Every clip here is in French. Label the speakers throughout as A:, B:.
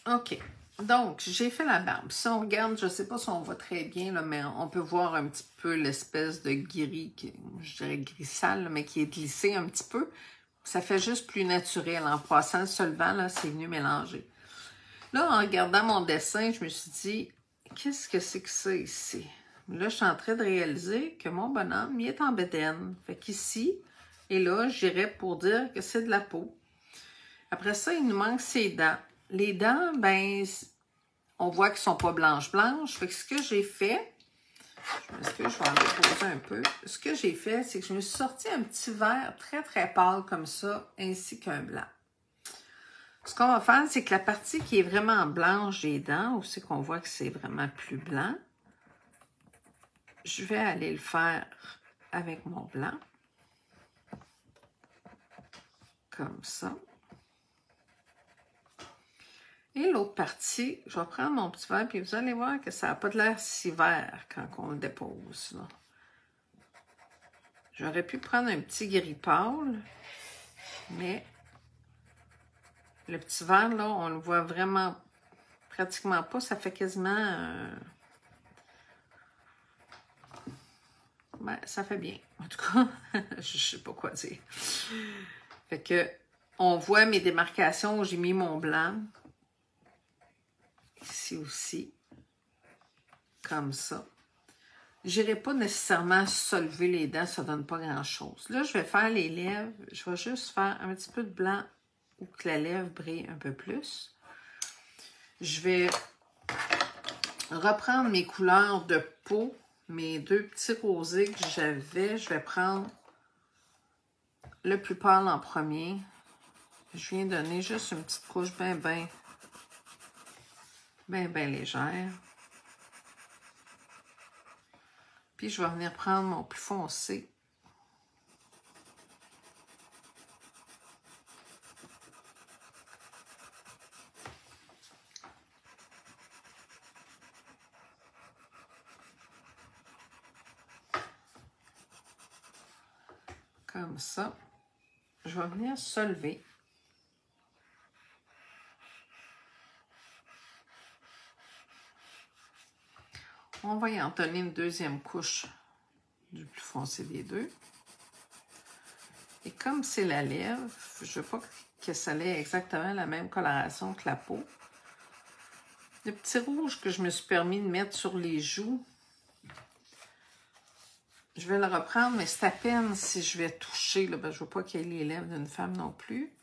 A: OK. Donc, j'ai fait la barbe. Si on regarde, je ne sais pas si on voit très bien, là, mais on peut voir un petit peu l'espèce de gris, je dirais gris sale, là, mais qui est glissé un petit peu. Ça fait juste plus naturel. En passant le solvant, là, c'est venu mélanger. Là, en regardant mon dessin, je me suis dit, qu'est-ce que c'est que ça ici? Là, je suis en train de réaliser que mon bonhomme, il est en bédaine. Fait qu'ici, et là, j'irais pour dire que c'est de la peau. Après ça, il nous manque ses dents. Les dents, ben, on voit qu'elles ne sont pas blanches-blanches. Fait que ce que j'ai fait, est-ce que je vais en déposer un peu? Ce que j'ai fait, c'est que je me suis sorti un petit vert très, très pâle comme ça, ainsi qu'un blanc. Ce qu'on va faire, c'est que la partie qui est vraiment blanche des dents, où c'est qu'on voit que c'est vraiment plus blanc, je vais aller le faire avec mon blanc. Comme ça. Et l'autre partie, je vais prendre mon petit verre, puis vous allez voir que ça n'a pas de l'air si vert quand on le dépose. J'aurais pu prendre un petit gris pâle, mais le petit verre, là, on le voit vraiment pratiquement pas. Ça fait quasiment... Ben, ça fait bien. En tout cas, je sais pas quoi dire. Fait que, on voit mes démarcations où j'ai mis mon blanc. Ici aussi. Comme ça. Je n'irai pas nécessairement solver les dents, ça ne donne pas grand-chose. Là, je vais faire les lèvres. Je vais juste faire un petit peu de blanc ou que la lèvre brille un peu plus. Je vais reprendre mes couleurs de peau, mes deux petits rosés que j'avais. Je vais prendre le plus pâle en premier. Je viens donner juste une petite couche bien légère. Puis, je vais venir prendre mon plus foncé. Comme ça. Je vais venir soulever. On va y en donner une deuxième couche du plus foncé des deux. Et comme c'est la lèvre, je ne veux pas que ça ait exactement la même coloration que la peau. Le petit rouge que je me suis permis de mettre sur les joues, je vais le reprendre, mais c'est à peine si je vais toucher. Là, ben, je ne veux pas qu'il y ait les lèvres d'une femme non plus.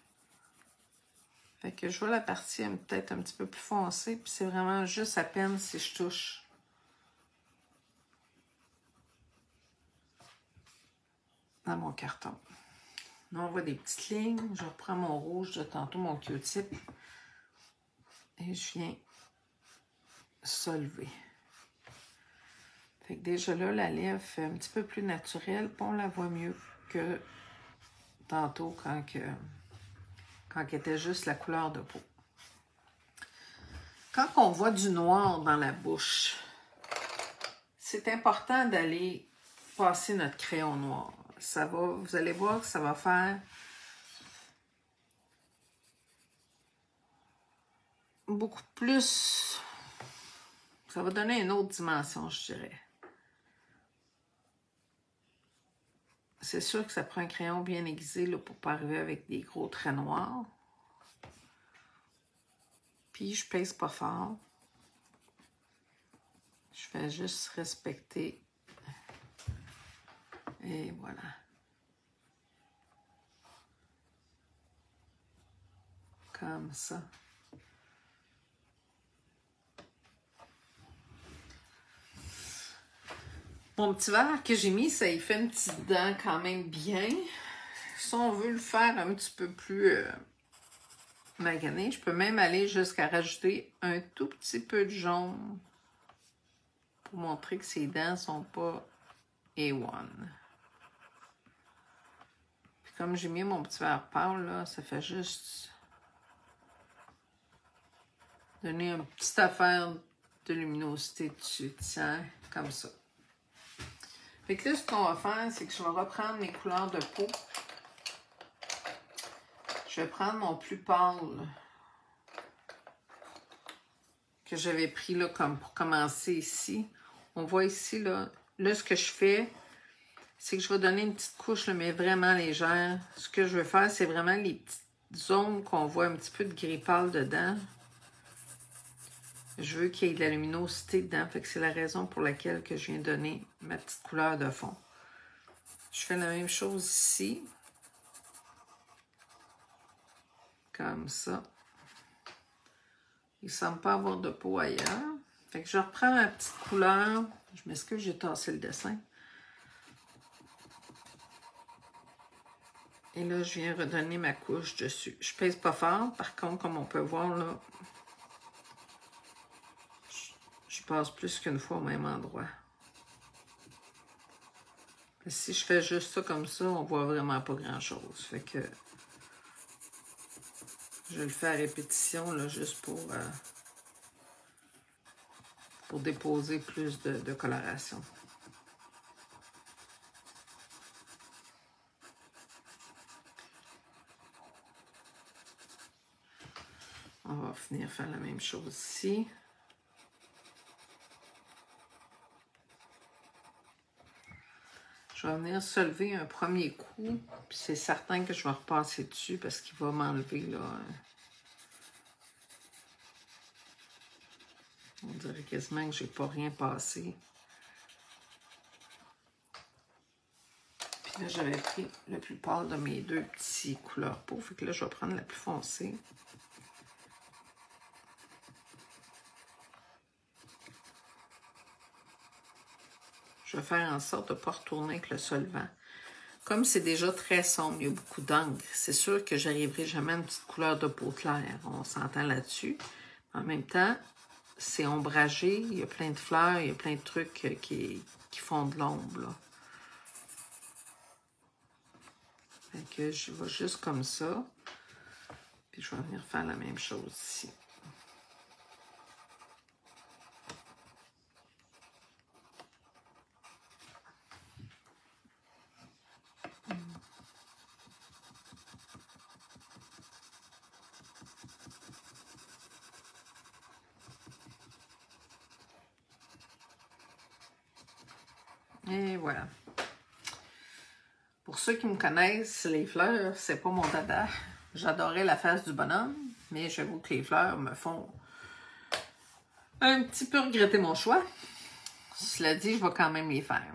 A: Fait que je vois la partie peut-être un petit peu plus foncée, puis c'est vraiment juste à peine si je touche. Dans mon carton. Là, on voit des petites lignes. Je reprends mon rouge de tantôt, mon Q-tip. Et je viens soulever. Fait que déjà là, la lèvre fait un petit peu plus naturelle, puis on la voit mieux que tantôt quand elle était juste la couleur de peau. Quand on voit du noir dans la bouche, c'est important d'aller passer notre crayon noir. Ça va, vous allez voir que ça va faire beaucoup plus, ça va donner une autre dimension, je dirais. C'est sûr que ça prend un crayon bien aiguisé là, pour ne pas arriver avec des gros traits noirs. Puis je pèse pas fort. Je vais juste respecter. Et voilà. Comme ça. Mon petit verre que j'ai mis, ça y fait une petite dent quand même bien. Si on veut le faire un petit peu plus magané, je peux même aller jusqu'à rajouter un tout petit peu de jaune pour montrer que ces dents ne sont pas A1. Puis comme j'ai mis mon petit verre pâle, là, ça fait juste donner une petite affaire de luminosité dessus, tiens, comme ça. Fait que là, ce qu'on va faire, c'est que je vais reprendre mes couleurs de peau. Je vais prendre mon plus pâle. que j'avais pris là comme pour commencer ici. On voit ici, là ce que je fais, c'est que je vais donner une petite couche, là, mais vraiment légère. Ce que je veux faire, c'est vraiment les petites zones qu'on voit un petit peu de gris pâle dedans. Je veux qu'il y ait de la luminosité dedans, fait que c'est la raison pour laquelle que je viens donner ma petite couleur de fond. Je fais la même chose ici. Comme ça. Il ne semble pas avoir de peau ailleurs. Fait que je reprends ma petite couleur. Je m'excuse, j'ai tassé le dessin. Et là, je viens redonner ma couche dessus. Je pèse pas fort. Par contre, comme on peut voir, là, je passe plus qu'une fois au même endroit. Et si je fais juste ça comme ça, on voit vraiment pas grand-chose. Fait que je le fais à répétition, là, juste pour déposer plus de coloration. On va finir faire la même chose ici. Je vais venir soulever un premier coup, puis c'est certain que je vais repasser dessus parce qu'il va m'enlever, là. On dirait quasiment que j'ai pas rien passé. Puis là, j'avais pris le plus pâle de mes deux petits couleurs peau, fait que là, je vais prendre la plus foncée. Je vais faire en sorte de ne pas retourner avec le solvant. Comme c'est déjà très sombre, il y a beaucoup d'encre, c'est sûr que j'arriverai jamais à une petite couleur de peau claire. On s'entend là-dessus. En même temps, c'est ombragé, il y a plein de fleurs, il y a plein de trucs qui font de l'ombre, là. Fait que je vais juste comme ça. Puis je vais venir faire la même chose ici. Et voilà. Pour ceux qui me connaissent, les fleurs, c'est pas mon dada. J'adorais la face du bonhomme, mais j'avoue que les fleurs me font un petit peu regretter mon choix. Cela dit, je vais quand même les faire.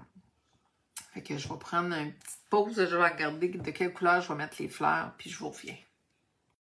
A: Fait que je vais prendre une petite pause, je vais regarder de quelle couleur je vais mettre les fleurs, puis je vous reviens.